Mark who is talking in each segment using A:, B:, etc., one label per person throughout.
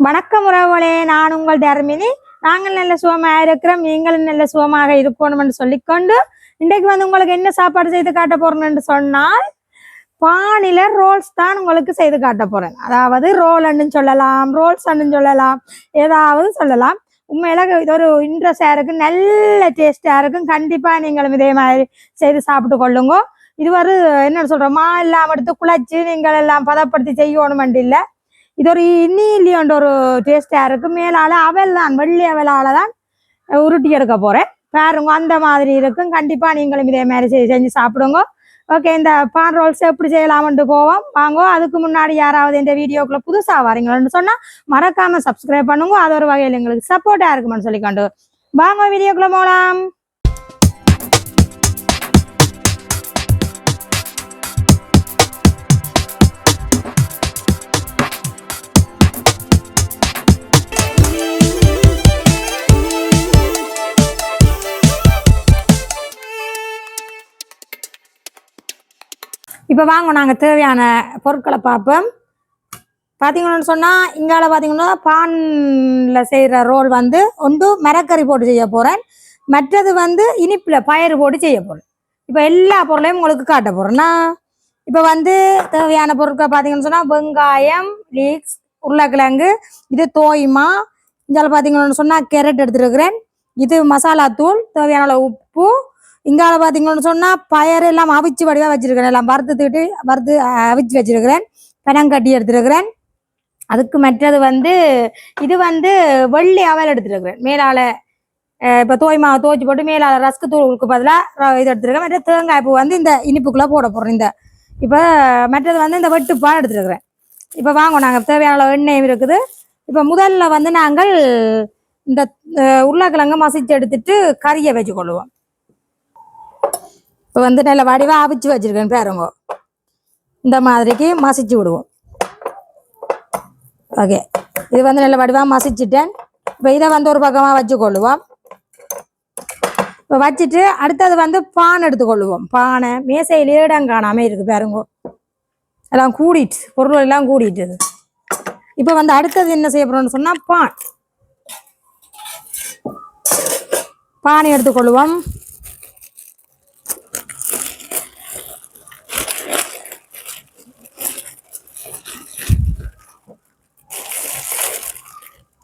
A: வணக்கம் உறவுகளே, நான் உங்கள் தர்மினி. நாங்கள் நல்ல சுகமாக இருக்கிறோம், நீங்களும் நல்ல சுகமாக இருக்கணும்னு சொல்லிக்கொண்டு இன்றைக்கு உங்களுக்கு என்ன சாப்பாடு செய்து காட்ட போறேன்னு சொன்னால் பானில ரோல்ஸ் தான் உங்களுக்கு செய்து காட்ட போறேன். அதாவது ரோல்ன்னு சொல்லலாம், ரோல்ஸ்ன்னு சொல்லலாம், ஏதாவது சொல்லலாம். உண்மையில இது ஒரு இன்ட்ரெஸ்டா இருக்கு, நல்ல டேஸ்டா இருக்கும். கண்டிப்பா நீங்களும் இதே மாதிரி செய்து சாப்பிட்டு கொள்ளுங்க. இது ஒரு என்ன சொல்றோமா எல்லாம் எடுத்து குழைச்சு நீங்கள் எல்லாம் பதப்படுத்தி செய்யணும் இல்லை. இது ஒரு இன்னிலியோன்ற ஒரு டேஸ்டா இருக்கு. மேலால அவல் தான், வெள்ளி அவலால தான் உருட்டி எடுக்க போறேன். பாருங்க, அந்த மாதிரி இருக்கும். கண்டிப்பா நீங்களும் இதே மாதிரி செஞ்சு சாப்பிடுங்க. ஓகே, இந்த பான் ரோல்ஸ் எப்படி செய்யலாம்னு போவோம் வாங்க. அதுக்கு முன்னாடி யாராவது இந்த வீடியோக்குள்ள புதுசா வரீங்கன்னு சொன்னா மறக்காம சப்ஸ்கிரைப் பண்ணுங்க. அது ஒரு வகையில் எங்களுக்கு சப்போர்ட்டா இருக்குமென்னு சொல்லிக்கொண்டு வாங்க வீடியோக்குள்ள போகலாம். இப்போ வாங்க நாங்கள் தேவையான பொருட்களை பார்ப்போம். பார்த்தீங்கன்னு சொன்னால் இங்கால பார்த்தீங்கன்னா பானில் செய்கிற ரோல் ஒன்று மரக்கறி போட்டு செய்ய போகிறேன், மற்றது இனிப்பில் பயறு போட்டு செய்ய போகிறேன். இப்போ எல்லா பொருளையும் உங்களுக்கு காட்ட போகிறேன்னா இப்போ தேவையான பொருட்கள் பார்த்தீங்கன்னு சொன்னால் வெங்காயம், லீக்ஸ், உருளைக்கிழங்கு, இது தோய்மா, இங்கால பார்த்தீங்கன்னு சொன்னால் கேரட் எடுத்துருக்கிறேன், இது மசாலா தூள், தேவையான உப்பு, இங்கால பார்த்தீங்கன்னு சொன்னால் பயறு எல்லாம் அவிச்சு வடிவாக வச்சிருக்கிறேன், எல்லாம் வறுத்து அவிச்சு வச்சிருக்கிறேன், பெனங்கட்டி எடுத்துருக்கிறேன். அதுக்கு மற்றது இது வெள்ளி அவல் எடுத்துருக்கிறேன். மேலால இப்போ தோய்மாவை துவச்சி போட்டு மேலால ரஸ்க்கு தூளுக்கு பதிலாக இது எடுத்துருக்கேன். மற்ற தேங்காய் பூ இந்த இனிப்புக்குள்ளே போட போடுறோம். இந்த இப்போ மற்றது இந்த வெட்டுப்பான் எடுத்துருக்கிறேன். இப்போ வாங்க, நாங்கள் தேவையான எண்ணெயும் இருக்குது. இப்போ முதல்ல நாங்கள் இந்த உருளைக்கிழங்கு மசிச்சு எடுத்துட்டு கறியை வச்சு கொள்ளுவோம். இப்போ நல்ல வடிவாக அவிச்சு வச்சிருக்கேன் பாருங்க, இந்த மாதிரிக்கு மசிச்சு விடுவோம். ஓகே, இது நல்ல வடிவாக மசிச்சுட்டேன். இப்போ இதை ஒரு பக்கமாக வச்சு கொள்ளுவோம். இப்போ வச்சுட்டு அடுத்தது பானை எடுத்துக்கொள்ளுவோம். பானை மேசையிலே இடம் காணாமல் இருக்குது பாருங்க, எல்லாம் கூடிட்டு பொருள் எல்லாம் கூடிட்டு. இப்போ அடுத்தது என்ன செய்ய போறோம்னு சொன்னால் பானை எடுத்துக்கொள்ளுவோம்.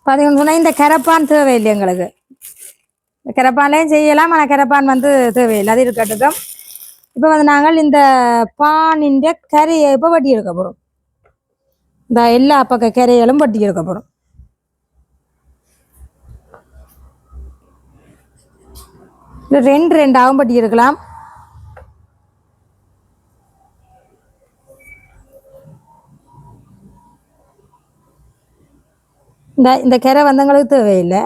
A: பார்த்தீங்கன்னு சொன்னால் இந்த கரப்பான் தேவையில்லை எங்களுக்கு. இந்த கரப்பான்லேயும் செய்யலாம், ஆனால் கரப்பான் தேவையில்லை, அது இருக்கட்டும். இப்போ நாங்கள் இந்த பானின் கரையை இப்போ வட்டி எடுக்க போகிறோம். இந்த எல்லா பக்க கரைகளும் வட்டி எடுக்க போகிறோம். இது ரெண்டாவும் வட்டி எடுக்கலாம். இந்த கரை எங்களுக்கு தேவையில்லை.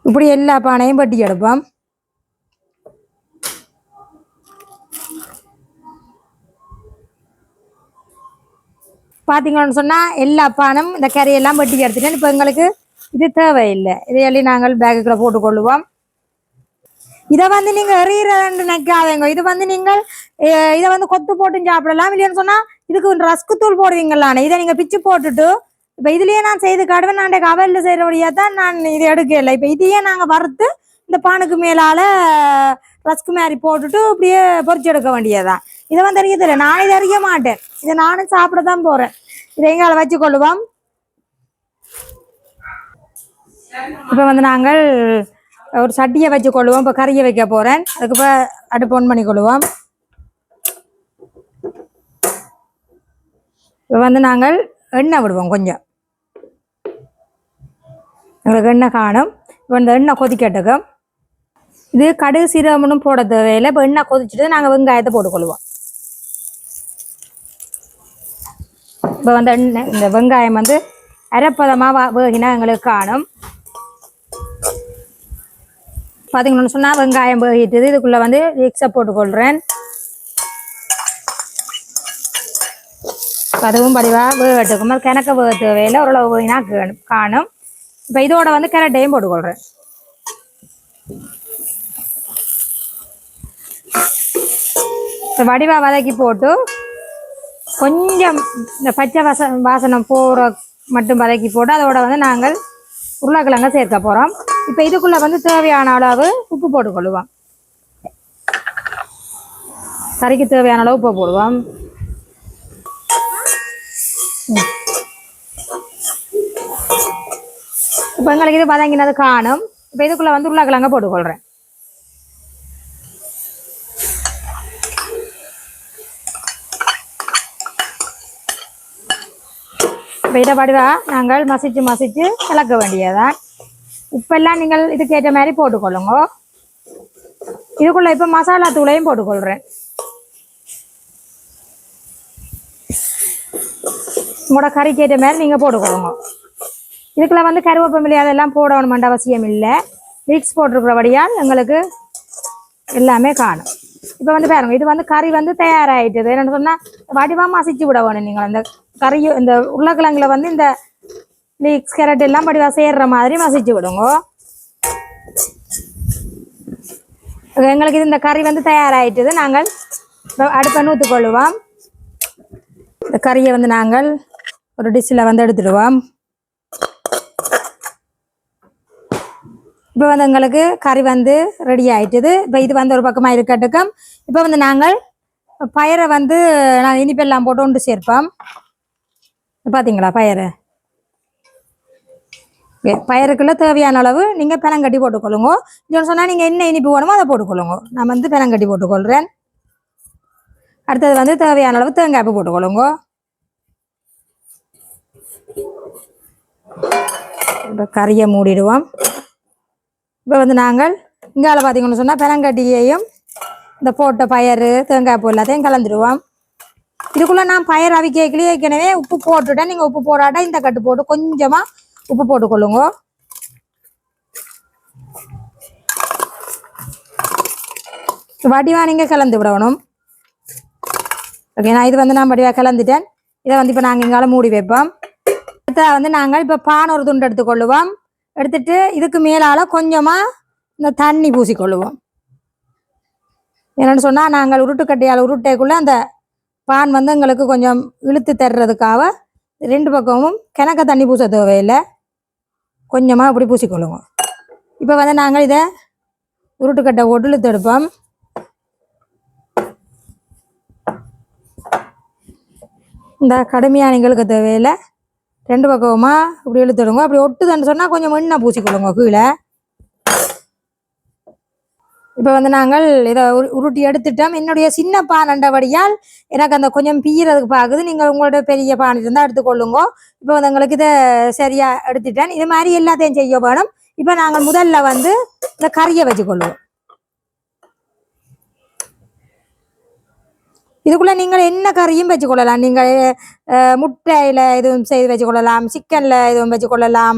A: இப்படி எல்லா பானையும் பட்டி எடுப்போம். பார்த்தீங்கன்னு சொன்னால் எல்லா பானும் இந்த கரையெல்லாம் பட்டி எடுத்துட்டேன். இப்போ எங்களுக்கு இது தேவையில்லை, இதையெல்லாம் நாங்கள் பேக்குக்குள்ள போட்டுக்கொள்ளுவோம். இதை நீங்கள் எறிகிறன்னு நினைக்காதீங்க. இது நீங்கள் இதை கொத்து போட்டு சாப்பிடலாம். இல்லைன்னு சொன்னால் இதுக்கு ரஸ்க்கு தூள் போடுவீங்களானே, இதை நீங்கள் பிச்சு போட்டுட்டு இப்போ இதுலேயே நான் செய்து காட்டுவேன். நான் அவலில் செய்கிறபடியாக தான் நான் இதை எடுக்கலை. இப்போ இதையே நாங்கள் வறுத்து இந்த பானுக்கு மேலால் ரஸ்க்கு மாதிரி போட்டுட்டு இப்படியே பொறிச்சு எடுக்க வேண்டியதுதான். இதை அறியதில்லை, நான் இதை அறிய மாட்டேன், இதை நானும் சாப்பிட தான் போகிறேன். இதை எங்களை வச்சு கொள்ளுவோம். இப்போ நாங்கள் ஒரு சட்டியை வச்சு கொள்ளுவோம். இப்போ கறியை வைக்க போகிறேன். அதுக்கு இப்போ அடுப்பு ஆன் பண்ணி கொள்ளுவோம். இப்போ நாங்கள் எண்ணெய் விடுவோம். கொஞ்சம் எங்களுக்கு எண்ணெய் காணும். இப்போ இந்த எண்ணெய் கொதிக்கட்டுக்கும். இது கடுகு சீரகமும் போட தேவையில்லை. இப்போ எண்ணெய் கொதிச்சுட்டு நாங்கள் வெங்காயத்தை போட்டுக்கொள்வோம். இப்போ எண்ணெய் இந்த வெங்காயம் அரைப்பதமாக வேகினா எங்களுக்கு காணும். பார்த்தீங்கன்னு சொன்னால் வெங்காயம் வேகிட்டுது. இதுக்குள்ளே எக்ஸை போட்டுக்கொள்கிறேன். அதுவும் படிவாக வேகட்டுக்கும். அது கிணக்க வேக தேவையில்லை, ஓரளவு வேகினா காணும். இப்போ இதோட வந்து கேரட்டையும் போட்டுக்கொள்கிறேன். இப்போ வடிவாக வதக்கி போட்டு கொஞ்சம் இந்த பச்சை வாசனம் போகிற மட்டும் வதக்கி போட்டு அதோட வந்து நாங்கள் உருளைக்கிழங்க சேர்க்க போகிறோம். இப்போ இதுக்குள்ளே வந்து தேவையான அளவு உப்பு போட்டுக்கொள்ளுவோம். கறிக்கு தேவையான அளவு உப்பு போடுவோம். இப்போ எங்களுக்கு இது வதங்கினது காணும். இப்போ இதுக்குள்ளே வந்து உருளைக்கிழங்க போட்டுக்கொள்கிறேன். இப்போ இதை வடிவாக நாங்கள் மசிச்சு கலக்க வேண்டியதான். உப்பெல்லாம் நீங்கள் இதுக்கேற்ற மாதிரி போட்டுக்கொள்ளுங்க. இதுக்குள்ளே இப்போ மசாலா தூளையும் போட்டுக்கொள்கிறேன். உங்களோட கறிக்கேற்ற மாதிரி நீங்கள் போட்டுக்கொள்ளுங்க. இதுக்குள்ள வந்து கருவேப்பிலை அதெல்லாம் போடணுமென்ற அவசியம் இல்லை. மிக்ஸ் போட்டிருக்கிறபடியால் எங்களுக்கு எல்லாமே காணும். இப்போ வந்து பாருங்க, இது வந்து கறி வந்து தயாராகிட்டது. என்னென்னு சொன்னால் வடிவாக மசிச்சு விட வேணும். நீங்கள் அந்த கறியும் இந்த உருளைக்கிழங்குல வந்து இந்த லீக்ஸ் கேரட் எல்லாம் வடிவாக சேர்ற மாதிரி மசிச்சு விடுங்க. எங்களுக்கு இது இந்த கறி வந்து தயாராகிட்டது. நாங்கள் அடுப்பை நூற்றுக்கொள்ளுவோம். இந்த கறியை வந்து நாங்கள் ஒரு டிஷ்ஷில் வந்து எடுத்துடுவோம். இப்போ வந்து எங்களுக்கு கறி வந்து ரெடி ஆகிட்டுது. இப்போ இது வந்து ஒரு பக்கமாக இருக்கட்டுக்கும். இப்போ வந்து நாங்கள் பயரை வந்து நாங்கள் இனிப்பெல்லாம் போட்டு ஒன்று சேர்ப்போம். பார்த்தீங்களா பயரை? பயருக்குள்ள தேவையான அளவு நீங்கள் பெனங்கட்டி போட்டுக்கொள்ளுங்க. இன்னொன்று சொன்னால் நீங்கள் என்ன இனிப்பு வேணுமோ அதை போட்டுக்கொள்ளுங்க. நான் வந்து பெனங்கட்டி போட்டுக்கொள்கிறேன். அடுத்தது வந்து தேவையான அளவு தேங்காய் போட்டுக்கொள்ளுங்க. இப்போ கறியை மூடிடுவோம். இப்போ வந்து நாங்கள் இங்கால பார்த்தீங்கன்னு சொன்னால் பெனங்கட்டியையும் இந்த போட்ட பயறு தேங்காய் பூ எல்லாத்தையும் கலந்துடுவோம். இதுக்குள்ளே நான் பயறு அவிக்கலையே ஏற்கனவே உப்பு போட்டுட்டேன். நீங்கள் உப்பு போடாட்டா இந்த கட்டு போட்டு கொஞ்சமாக உப்பு போட்டுக்கொள்ளுங்க. வடிவாக நீங்கள் கலந்து விடணும். ஓகே, இது வந்து நான் வடிவாக கலந்துட்டேன். இதை வந்து இப்போ நாங்கள் இங்கால மூடி வைப்போம். அடுத்த வந்து நாங்கள் இப்போ பானை ஒரு துண்டு எடுத்துக்கொள்ளுவோம். எடுத்துட்டு இதுக்கு மேலால் கொஞ்சமாக இந்த தண்ணி பூசிக்கொள்ளுவோம். என்னென்னு சொன்னால் நாங்கள் உருட்டுக்கட்டையால் உருட்டைக்குள்ளே அந்த பான் வந்து எங்களுக்கு கொஞ்சம் இழுத்து தர்றதுக்காக ரெண்டு பக்கமும் கிணக்க தண்ணி பூச தேவையில்லை. கொஞ்சமாக இப்படி பூசிக்கொள்ளுவோம். இப்போ வந்து நாங்கள் இதை உருட்டுக்கட்டை போட்டு இழுத்து எடுப்போம். இந்த கடுமையாக எங்களுக்கு தேவையில்லை. ரெண்டு பக்கமாக இப்படி இழுத்துடுங்க. அப்படி ஒட்டுதுன்னு சொன்னால் கொஞ்சம் எண்ணெய் பூசிக்கொள்ளுங்க கீழே. இப்போ வந்து நாங்கள் இதை உருட்டி எடுத்துட்டோம். என்னுடைய சின்ன பான் அண்டபடியால் எனக்கு அந்த கொஞ்சம் பீறதுக்கு பார்க்குது. நீங்கள் உங்களோட பெரிய பான் இருந்தால் எடுத்துக்கொள்ளுங்க. இப்போ வந்து எங்களுக்கு இதை சரியாக எடுத்துட்டேன். இது மாதிரி எல்லாத்தையும் செய்ய வேணும். இப்போ நாங்கள் முதல்ல வந்து இந்த கறியை வச்சுக்கொள்ளுவோம். இதுக்குள்ளே நீங்கள் என்ன கறியும் வச்சுக்கொள்ளலாம். நீங்கள் முட்டையில் எதுவும் செய்து வச்சுக்கொள்ளலாம், சிக்கனில் எதுவும் வச்சுக்கொள்ளலாம்.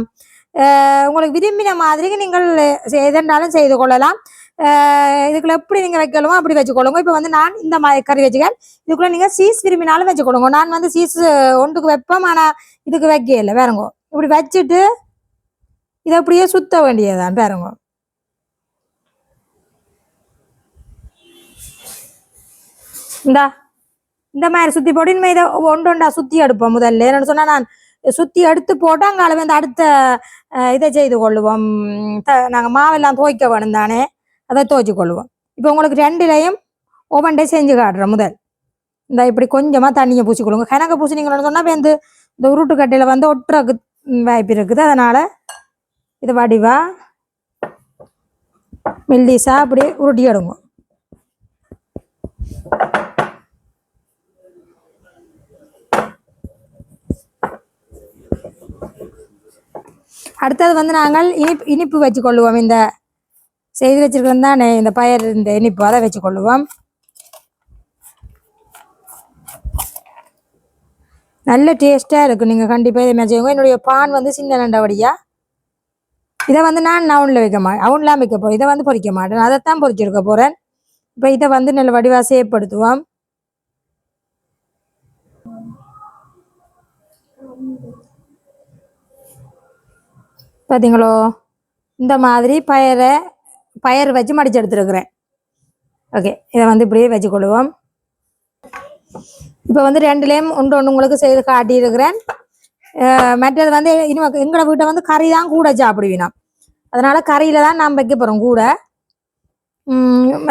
A: உங்களுக்கு விரும்பின மாதிரி நீங்கள் எதென்றாலும் செய்து கொள்ளலாம். இதுக்குள்ள எப்படி நீங்கள் வைக்கலுமோ அப்படி வச்சுக்கொள்ளுங்க. இப்போ வந்து நான் இந்த மாதிரி கறி வச்சுக்கேன். இதுக்குள்ளே நீங்கள் சீஸ் விரும்பினாலும் வச்சுக்கொள்ளுங்க. நான் வந்து சீஸ் ஒன்றுக்கு வைப்பேன், ஆனால் இதுக்கு வைக்கல. வேறுங்க இப்படி வச்சுட்டு இதை அப்படியே சுத்த வேண்டியதுதான். பாருங்க, இந்த மாதிரி சுற்றி போட்டு இனிமேல் இதை ஒன்றொண்டா சுற்றி எடுப்போம். முதல்ல என்னென்னு சொன்னால் நான் சுற்றி எடுத்து போட்டு அங்கால வந்து அடுத்த இதை செய்து கொள்ளுவோம். நாங்கள் மாவெல்லாம் துவைக்க வேணும் தானே, அதை துவைச்சி கொள்ளுவோம். இப்போ உங்களுக்கு ரெண்டுலேயும் ஒவ்வொன்றே செஞ்சு காட்டுறேன். முதல் இந்த இப்படி கொஞ்சமாக தண்ணியை பூசிக்கொள்ளுங்க. கணக்க பூசினீங்கன்னு சொன்னால் இப்போ இந்த உருட்டு கட்டையில் வந்து ஒட்டுறக்கு வாய்ப்பு இருக்குது. அதனால் இது வடிவா மெல்லிசா அப்படி உருட்டி எடுங்க. அடுத்தது வந்து நாங்கள் இனிப்பு வச்சுக்கொள்ளுவோம். இந்த செய்து வச்சிருக்கோம் தானே இந்த பயர், இந்த இனிப்பு அதை வச்சுக்கொள்ளுவோம். நல்ல டேஸ்ட்டாக இருக்கும். நீங்கள் கண்டிப்பாக இதை செய்யுங்க. என்னுடைய பான் வந்து சின்ன நண்டபடியாக இதை வந்து நான் அவுனில் வைக்க மாட்டேன், அவுன்லாம் வைக்க போகிறேன். இதை வந்து பொரிக்க மாட்டேன், அதைத்தான் பொரிச்சிருக்க போகிறேன். இப்போ இதை வந்து நல்ல வடிவாக சேப்படுத்துவோம். பார்த்தீங்களோ, இந்த மாதிரி பயறு வச்சு மடிச்சு எடுத்துருக்குறேன். ஓகே, இதை வந்து இப்படியே வச்சுக்கொள்ளுவோம். இப்போ வந்து ரெண்டுலேயும் ஒன்று ஒன்று உங்களுக்கு செய்து காட்டியிருக்கிறேன். மற்றது வந்து இன்னும் எங்களோட வீட்டை வந்து கறி தான் கூட சாப்பிடுவீனா, அதனால கறியில் தான் நாம் வைக்க போகிறோம் கூட.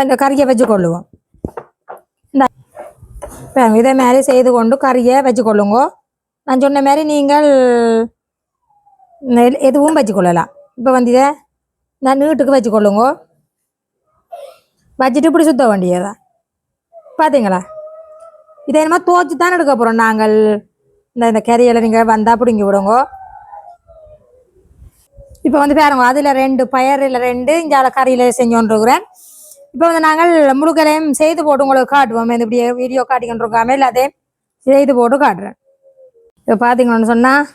A: இந்த கறியை வச்சுக்கொள்ளுவோம். இந்த இதே மாதிரி செய்து கொண்டு கறியை வச்சுக்கொள்ளுங்க. நான் சொன்ன மாதிரி நீங்கள் எதுவும் வச்சுக்கொள்ளலாம். இப்போ வந்து இதை நான் நீட்டுக்கு வச்சுக்கொள்ளுங்க. வச்சுட்டு இப்படி சுத்த வேண்டியதான். பார்த்தீங்களா, இதை என்னமோ துவச்சி தான் எடுக்க போகிறோம் நாங்கள். இந்த கறியில் நீங்கள் வந்தால் பிடிங்கி விடுங்க. இப்போ வந்து பாருங்க, அதில் 2 பயரில் 2 இஞ்சால கறியில் செஞ்சோன்றிருக்கிறேன். இப்போ வந்து நாங்கள் முழுக்கலையும் செய்து போட்டு உங்களுக்கு காட்டுவோம். இந்த இப்படி வீடியோ காட்டிக்கொண்டிருக்காம எல்லாத்தையும் செய்து போட்டு காட்டுறேன். இப்போ பார்த்தீங்கன்னு சொன்னால்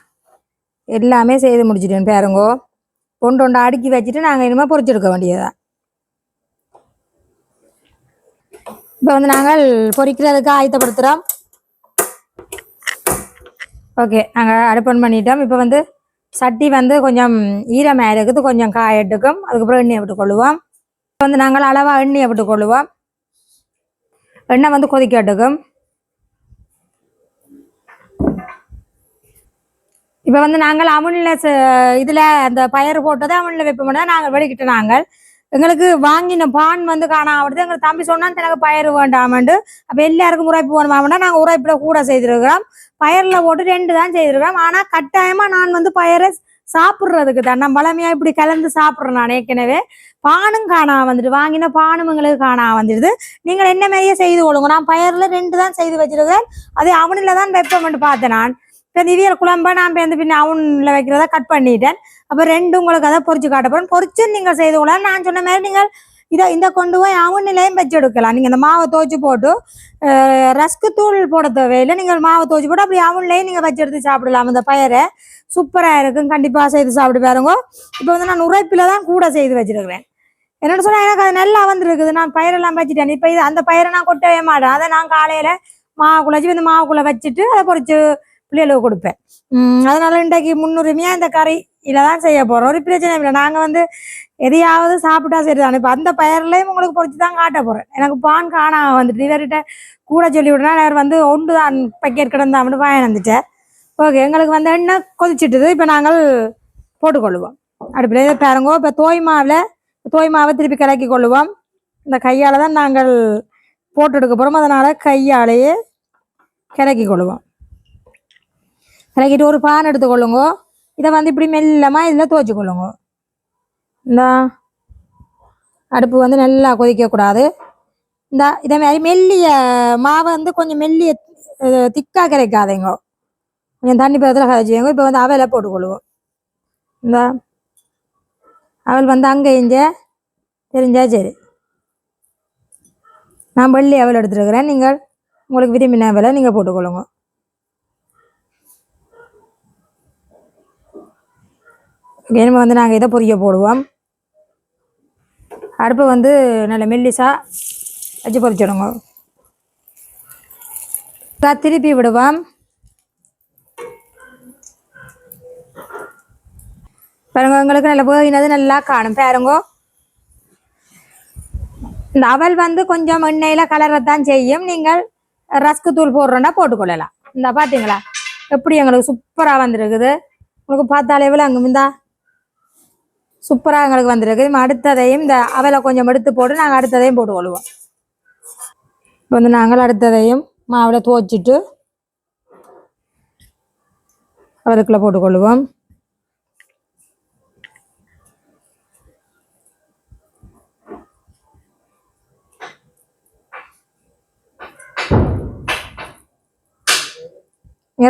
A: எல்லாமே செய்து முடிச்சுட்டேன் பாருங்கோ. ஒன்று அடுக்கி வச்சுட்டு நாங்கள் இனிமேல் பொரிச்செடுக்க வேண்டியதான். இப்போ வந்து நாங்கள் பொரிக்கிறதுக்கு ஆயத்தப்படுத்துகிறோம். ஓகே, நாங்கள் அடுப்பன் பண்ணிட்டோம். இப்போ வந்து சட்டி வந்து கொஞ்சம் ஈரமாக இருக்குது, கொஞ்சம் காயட்டுக்கும். அதுக்கப்புறம் எண்ணெயை விட்டுக்கொள்ளுவோம். இப்போ வந்து நாங்கள் அளவாக எண்ணெயை விட்டுக்கொள்ளுவோம். எண்ணெய் வந்து கொதிக்கட்டுக்கும். இப்போ வந்து நாங்கள் அமுனில் இதில் அந்த பயறு போட்டதை அமுனில் வைப்போம்னா நாங்கள் வெளிக்கிட்டு நாங்கள் எங்களுக்கு வாங்கின பான் வந்து காணாமடுது. எங்களுக்கு தம்பி சொன்னால் எனக்கு பயறு வேண்டாமண்டு. அப்போ எல்லாருக்கும் உரைப்பு வேணுமாமண்டா நாங்கள் உரைப்பில் கூட செய்திருக்கிறோம். பயரில் போட்டு 2 தான் செய்திருக்கிறோம். ஆனால் கட்டாயமாக நான் வந்து பயரை சாப்பிட்றதுக்கு தான் நான் பழமையாக இப்படி கலந்து சாப்பிட்றேன். நான் ஏற்கனவே பானும் காணா வந்துட்டு, வாங்கின பானும் எங்களுக்கு காணா வந்துடுது. நீங்கள் என்ன மாதிரியே செய்து கொள்ளுங்க. நான் பயரில் 2 தான் செய்து வச்சிருக்கேன். அதே அவனில் தான் வைப்போம்னு பார்த்தேன். நான் இப்போ இவியல் குழம்பா நான் பின்ன அவனில் வைக்கிறத கட் பண்ணிட்டேன். அப்போ 2 உங்களுக்கு அதை பொரிச்சு காட்டப்போறேன். பொரிச்சு நீங்கள் செய்து கொள்ளலாம். நான் சொன்ன மாதிரி நீங்கள் இந்த கொண்டு போய் அவனிலையும் வச்சு எடுக்கலாம். நீங்கள் இந்த மாவை துவச்சி போட்டு ரஸ்க்கு தூள் போட தேவையில்லை. நீங்கள் மாவை துவச்சி போட்டு அப்படி அவன்லையும் நீங்கள் வச்சு எடுத்து சாப்பிடலாம். அந்த பயரை சூப்பராக இருக்கும். கண்டிப்பாக செய்து சாப்பிட்டு பாருங்க. இப்போ வந்து நான் உரைப்பில் தான் கூட செய்து வச்சிருக்கிறேன். என்னென்னு சொன்னால் எனக்கு அது நல்லா வந்துருக்குது. நான் பயிரெல்லாம் வச்சுட்டேன். இப்போ அந்த பயிரை நான் கொட்டவே மாட்டேன். அதை நான் காலையில் மாவுக்குள்ள வச்சு இந்த மாவுக்குள்ளே வச்சுட்டு அதை பொரிச்சு பிள்ளைகளுக்கு கொடுப்பேன். அதனால இன்றைக்கு முன்னுரிமையாக இந்த கறியில் தான் செய்ய போகிறோம். ஒரு பிரச்சனை இல்லை. நாங்கள் வந்து எதையாவது சாப்பிட்டா சரிதான். இப்போ அந்த பயிரிலையும் உங்களுக்கு பொறிச்சு தான் காட்ட போகிறேன். எனக்கு பான் காணா வந்துட்டு இவர்கிட்ட கூட சொல்லி விடனா அவர் வந்து 1 தான் பக்கெட் கிடந்தாமட்டு பயன் வந்துட்டார். ஓகே, எங்களுக்கு வந்து எண்ணெய் கொதிச்சிட்டுது. இப்போ நாங்கள் போட்டுக்கொள்ளுவோம் அடுப்பில். இதை பாருங்கோ. இப்போ தோய் மாவை திருப்பி கலக்கி கொள்ளுவோம். இந்த கையால் தான் நாங்கள் போட்டு எடுக்க போகிறோம். அதனால் கையாலேயே கிளக்கி கொள்ளுவோம். கிளக்கிட்டு ஒரு பான் எடுத்துக்கொள்ளுங்க. இதை வந்து இப்படி மெல்லமாக இதில் துவச்சி கொள்ளுங்க. இந்த அடுப்பு வந்து நல்லா கொதிக்கக்கூடாது. இதே மாதிரி மெல்லிய மாவை வந்து கொஞ்சம் மெல்லிய திக்காக கிடைக்காதேங்க, கொஞ்சம் தண்ணி பதத்தில் கதைச்சிங்க. இப்போ வந்து அவலை போட்டுக்கொள்ளுவோம். இந்த அவள் வந்து அங்கே இங்கே தெரிஞ்சா சரி. நான் வெள்ளி அவல் எடுத்துருக்கிறேன். நீங்கள் உங்களுக்கு விரும்பின அவலை நீங்கள் போட்டுக்கொள்ளுங்க. இனிமே வந்து நாங்கள் இதை பொரிய போடுவோம். அடுப்பை வந்து நல்ல மெல்லிசா வச்சு பொரிச்சிடுங்க. திருப்பி விடுவோம். பாருங்க, எங்களுக்கு நல்ல போயினது நல்லா காணும் பாருங்க. இந்த அவல் வந்து கொஞ்சம் எண்ணெயில் கலரத்தான் செய்யும். நீங்கள் ரஸ்க்கு தூள் போடுறோன்னா போட்டுக்கொள்ளலாம். இந்த பார்த்தீங்களா எப்படி எங்களுக்கு சூப்பராக வந்துருக்குது. உங்களுக்கு பார்த்தாலே அங்கே இந்தா சூப்பராக எங்களுக்கு வந்துருக்கு. அடுத்ததையும் இந்த அவலை கொஞ்சம் எடுத்து போட்டு நாங்கள் அடுத்ததையும் போட்டுக்கொள்வோம். இப்போ வந்து நாங்கள் அடுத்ததையும் மாவில் துவச்சிட்டு அவலுக்குள்ளே போட்டுக்கொள்வோம்.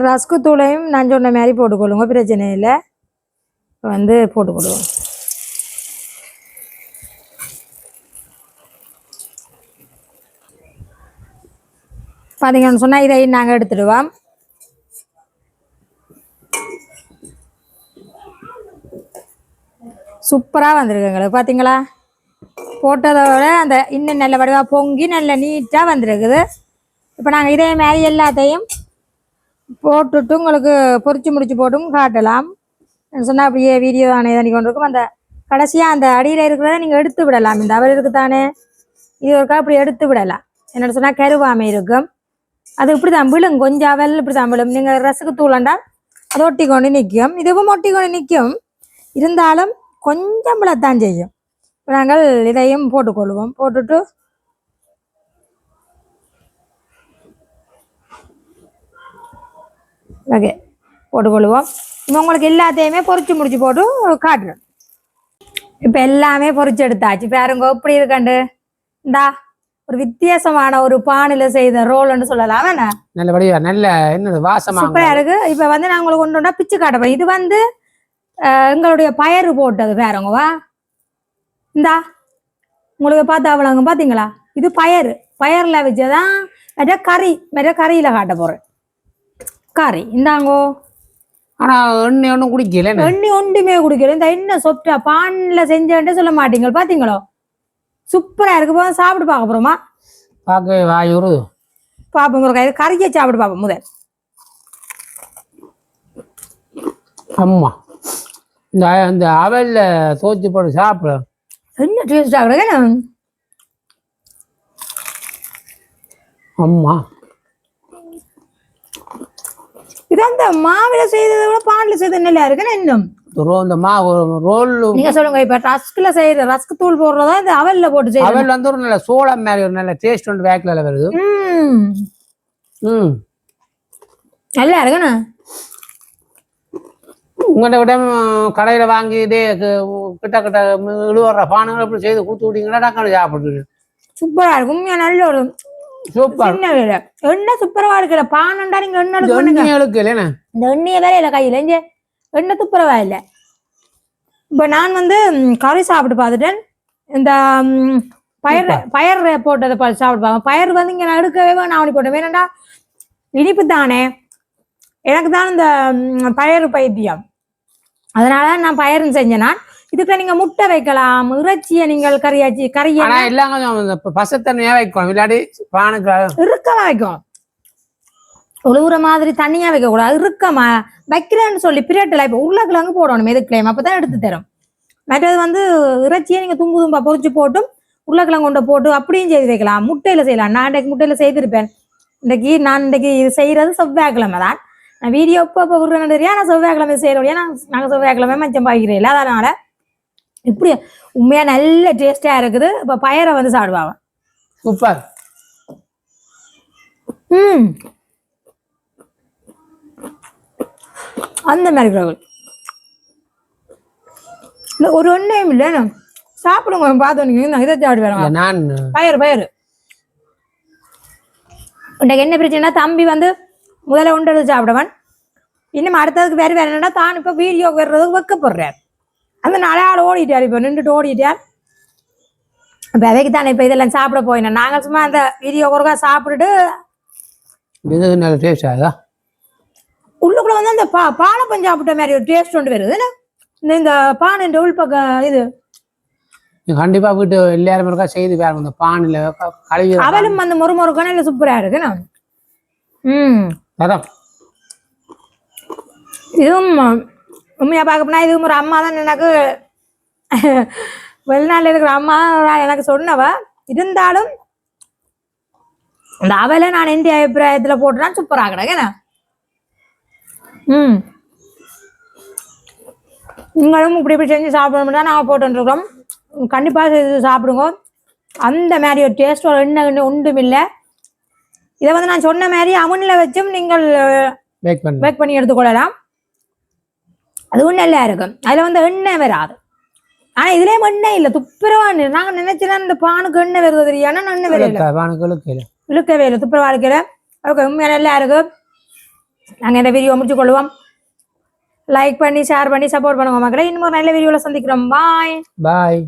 A: ரஸ்க்கு தூளையும் நான் சொன்ன மாதிரி போட்டுக்கொள்ளுங்க, பிரச்சனை இல்லை. வந்து போட்டுக்கொள்வோம். பார்த்தீங்கன்னு சொன்னால் இதையும் நாங்கள் எடுத்துடுவோம். சூப்பராக வந்துருக்கு எங்களுக்கு. பார்த்தீங்களா, போட்டதோட அந்த இன்னும் நல்ல வடிவாக பொங்கி நல்ல நீட்டாக வந்துருக்குது. இப்போ நாங்கள் இதே மாதிரி எல்லாத்தையும் போட்டுட்டு உங்களுக்கு பொரிச்சு முடிச்சு போட்டும் காட்டலாம். சொன்னால் அப்படியே வீடியோ தானே தண்ணி கொண்டு இருக்கும். அந்த கடைசியாக அந்த அடியில் இருக்கிறத நீங்கள் எடுத்து விடலாம். இந்த அவல் இருக்குதானே இது ஒருக்கா அப்படி எடுத்து விடலாம். என்னென்னு சொன்னால் கருவாமை இருக்கும். அது இப்படி தான் விழும், கொஞ்சம் அவல் இப்படி தான் விழும். நீங்கள் ரசுக்கு தூளண்டா அது ஒட்டி கொண்டு நிற்கும், இதுவும் ஒட்டி கொண்டு நிற்கும். இருந்தாலும் கொஞ்சம் விழத்தான் செய்யும். நாங்கள் இதையும் போட்டுக்கொள்வோம். போட்டுட்டு ஓகே போட்டுக்கொள்வோம். இப்போ உங்களுக்கு எல்லாத்தையுமே பொறிச்சு முடிச்சு போட்டு காட்டுறேன். இப்போ எல்லாமே பொறிச்சு எடுத்தாச்சு. பாருங்க எப்படி இருக்காண்டு. இந்தா ஒரு வித்தியாசமான ஒரு பானையில் செய்த ரோல்னு சொல்லலாம். வேணா
B: நல்லபடியா நல்ல என்ன வாசமா
A: சூப்பரா இருக்கு. இப்போ வந்து நான் உங்களுக்கு கொண்டு வந்தா பிச்சு காட்டுறேன். இது வந்து எங்களுடைய பயறு போட்டது பாருங்கவா. இந்தா உங்களுக்கு பார்த்தா அவ்வளோங்க பார்த்தீங்களா, இது பயரில் வச்சதான். மெட்ட கறியில் காட்ட போகிறேன். கறி இந்தாங்கோ.
B: ஆனா எண்ணெய் ஒன்றும் குடிக்கல,
A: எண்ணெய் ஒன்றுமே குடிக்கல. இந்த எண்ணெய் சொப்டா பானில் செஞ்சேன்ட்டு சொல்ல மாட்டீங்க. பார்த்தீங்களோ சூப்பரா இருக்கு. போது சாப்பிட்டு பார்க்க போறோமா?
B: பார்க்க வாயூரு
A: பார்ப்போம். ஒரு கறியை சாப்பிட்டு பார்ப்போம் முதல்.
B: அம்மா இந்த அவல்ல தோச்சு போட்டு சாப்பிட
A: என்ன டேஸ்ட் ஆகுறது.
B: அம்மா
A: இது அந்த மாவில செய்ததை விட பானில் செய்த நல்லா இருக்குன்னு இன்னும்
B: இந்த மாவு ரோல்.
A: நீங்க சொல்லுங்க, இப்ப ரஸ்க்ல செய்யற ரஸ்க் தூள் போடுறதா இந்த அவல்ல போட்டு செய்யற
B: அவல் வந்து ஒரு நல்ல சோளம் மாதிரி ஒரு நல்ல டேஸ்ட் ஒன்று வேக்ல வருது.
A: நல்லா இருக்குண்ணா.
B: உங்கள்கிட்ட விட கடையில வாங்கி இதே கிட்ட கிட்ட இழுவற பானங்கள் எப்படி செய்து கொடுத்து விட்டீங்கன்னா டக்கான சாப்பிடுது.
A: சூப்பரா இருக்கும். நல்ல ஒரு
B: சூப்பர்
A: எண்ணெய் சூப்பரா இருக்குல்ல. பானண்டா நீங்க எண்ணெய்
B: எடுக்கல.
A: இந்த எண்ணெயை வேற இல்ல கையில இங்க எண்ணெய் துப்புரவா இல்லை. இப்போ நான் வந்து கறி சாப்பிட்டு பார்த்துட்டேன். இந்த பயர் போட்டதை பார்த்து சாப்பிட்டு பார்ப்பேன். பயர் வந்து இங்கே நான் எடுக்கவே நான் அப்படி போட்டேன். வேணாண்டா இனிப்பு தானே, எனக்கு தான் இந்த பயறு பைத்தியம். அதனால நான் பயருன்னு செஞ்சேன். நான் இதுக்கு நீங்க முட்டை வைக்கலாம், இறைச்சியை நீங்கள் கறியை
B: எல்லாம் கொஞ்சம் பசத்தன்மையா வைக்கணும், இல்லாட்டி பானுக்கு
A: இறுக்கமா வைக்கும். உழுவுற மாதிரி தண்ணியா வைக்க கூடாது, இறுக்கமா வைக்கிறேன்னு சொல்லி பிரேட்டில் இப்போ உருளைக்கிழங்கு போடணும் எதுக்குலையும், அப்பதான் எடுத்து தரும். மற்றது வந்து இறைச்சியை நீங்க தும்பு தும்பா பொறிச்சு போட்டும் உருளைக்கிழங்கு கொண்டு போட்டு அப்படியும் செய்து வைக்கலாம். முட்டையில செய்யலாம். நான் இன்றைக்கு முட்டையில செய்திருப்பேன். நான் இன்றைக்கு இது செய்யறது செவ்வாய்க்கிழமை தான். நான் வீடியோ இப்போ விடுறேன்னு தெரியா, நான் செவ்வாய்க்கிழமை செய்யறோம். ஏன்னா நாங்கள் செவ்வாய்க்கிழமை மஞ்சம் பாய்க்கிறேன் இல்லை, அதனால இப்படி உண்மையா நல்ல டேஸ்டா இருக்குது. இப்போ பயரை வந்து சாப்பிடுவாங்க.
B: சூப்பர்.
A: அந்த மாதிரி இல்லை ஒரு ஒன்றையும் இல்லை. சாப்பிடுங்க பார்த்தோம். நீங்கள் இதை சாப்பிட்டு
B: நான்
A: பயறு உண்டைக்கு என்ன பிரச்சனைனா, தம்பி வந்து முதல்ல உண்டது சாப்பிடுவன். இன்னும் அடுத்ததுக்கு வேறு என்னன்னா தான் இப்போ வீடியோ வர்றதுக்கு வைக்கப்படுறார். அந்த நாளையால் ஓடிட்டார். இப்போ நின்றுட்டு ஓடிட்டார். இப்போ அவைக்கு தானே இப்போ இதெல்லாம் சாப்பிட போயினேன். நாங்கள் சும்மா அந்த வீடியோ ஒருக்கா சாப்பிட்டுட்டு
B: நல்ல டேஸ்ட் ஆகுதா.
A: உள்ளுக்குள்ள வந்து அந்த பாலப்பம் சாப்பிட்ட மாதிரி ஒரு டேஸ்ட் ஒன்று வருது. இந்த பானை இந்த உள்பக்கம் இது
B: கண்டிப்பா வீட்டு எல்லாரும் இருக்கா செய்து பாருங்க. இந்த பானையில கழுவி
A: அவளும் அந்த மொறுமொறுக்கான இல்லை சூப்பரா இருக்கு. இதுவும் உண்மையா பார்க்க போனா இதுவும் ஒரு அம்மா தான் எனக்கு வெளிநாட்டில் இருக்கிற அம்மா எனக்கு சொன்னவ. இருந்தாலும் அந்த அவலை நான் எந்த அபிப்பிராயத்தில் போட்டுனா சூப்பராக கிடக்கு. நீங்களும் இப்படி இப்படி செஞ்சு சாப்பிடணும் தான் நாங்கள் போட்டுருக்கோம். கண்டிப்பாக செய்து சாப்பிடுங்க. அந்த மாதிரி ஒரு டேஸ்ட் ஒரு எண்ணெய் ஒன்றும் இல்லை. இதை வந்து நான் சொன்ன மாதிரி அவனில் வச்சும் நீங்கள் பேக் பண்ணி எடுத்துக்கொள்ளலாம். அதுவும் நல்லா இருக்கும். அதில் வந்து எண்ணெய் வராது. ஆனால் இதுலேயும் எண்ணெய் இல்லை, துப்புரவான்னு நாங்கள் நினைச்சுதான் இந்த பானுக்கு எண்ணெய் வருது தெரியாதுன்னா எண்ணெய் வரல, இழுக்கவே இல்லை, துப்புரவா இருக்கிற. ஓகே, உண்மையாக நல்லா இருக்கும். நாங்கள் இந்த வீடியோ முடிச்சு கொள்வோம். லைக் பண்ணி ஷேர் பண்ணி சப்போர்ட் பண்ணுங்க மக்களே. இன்னும் ஒரு நல்ல வீடியோவில் சந்திக்கிறோம். பாய்.